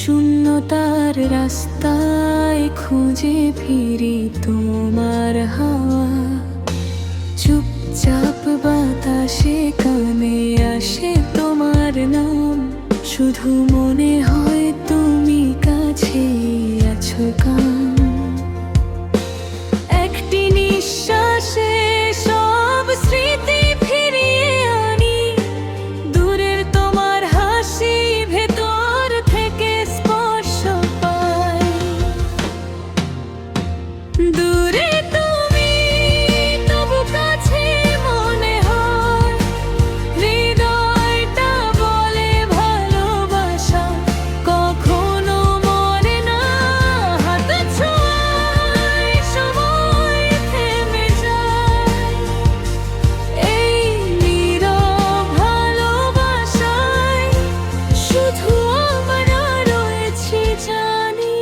শূন্যতার রাস্তায় খুঁজে ফিরি তোমার হাওয়া। চুপচাপ বাতাসে কানে আসে তোমার নাম, শুধু মনে হয় তুমি কাছে আছো কান। একটি নিঃশ্বাসে সব স্মৃতি ফিরিয়ে আনি, দূরের তোমার হাসি ভেতর থেকে স্পর্শ পাই। দূরে তুমি তবু কাছে মনে হয়, হৃদয়টা বলে ভালোবাসা কখনো মরে না। হাত ছোঁয়ায় সময় থেমে যায়, এই নীরব ভালোবাসায় শুধু আমরা রয়েছি জানি।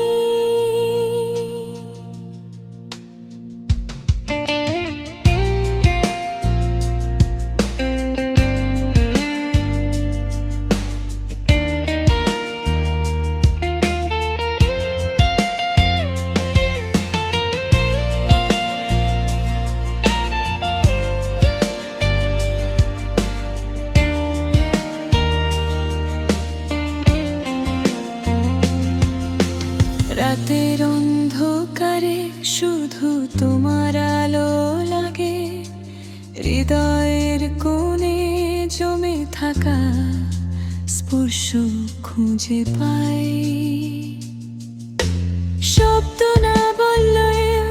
রাতের অন্ধকারে শুধু তোমার আলো লাগে, হৃদয়ের কোণে জমে থাকা স্পর্শ খুঁজে পাই। শব্দ না বললেও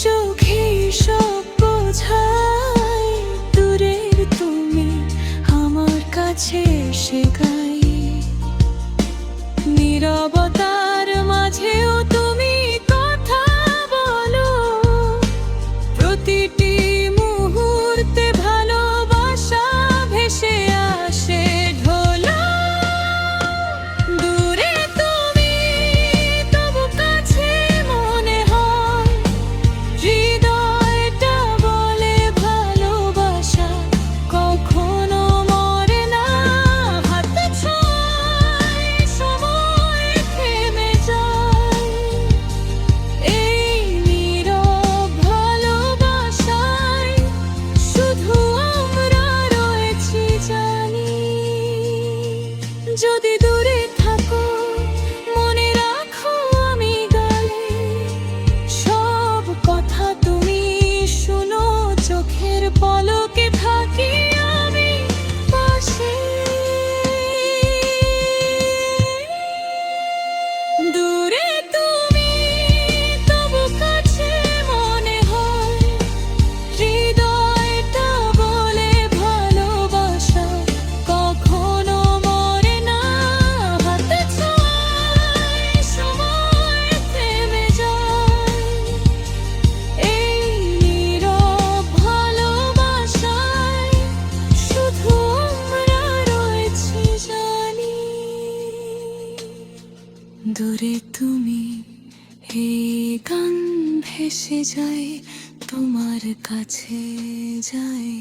চোখে সব বোঝাই, দূরের তুমি আমার কাছে এসে গাই। নীরবতার মাঝেও তুমি কথা বলো, প্রতিটি মুহূর্তে ভালোবাসা ভেসে আসে ঢোলো। দূরে তুমি তবু কাছে মনে হয়, হৃদয়টা বলে ভালোবাসা কখনো মরে না। হাত ছোঁয়ায় সময় থেমে যায়, এই নীরব ভালোবাসায় শুধু আমরা রয়েছি জানি। যদি দূরে থাকো মনে রাখো আমি গালে সব কথা তুমি শুনো, চোখের পলকে থাকি আমি পাশে। দূরে তুমি তবু কাছে মনে হয়, হৃদয়টা বলে ভালোবাসা কখনো মরে না। হাত ছোঁয়ায় সময় থেমে যায়, এই নীরব ভালোবাসায় শুধু আমরা রয়েছি জানি। দূরে তুমি এই গান ভেসে যায় তোমার কাছে যায়।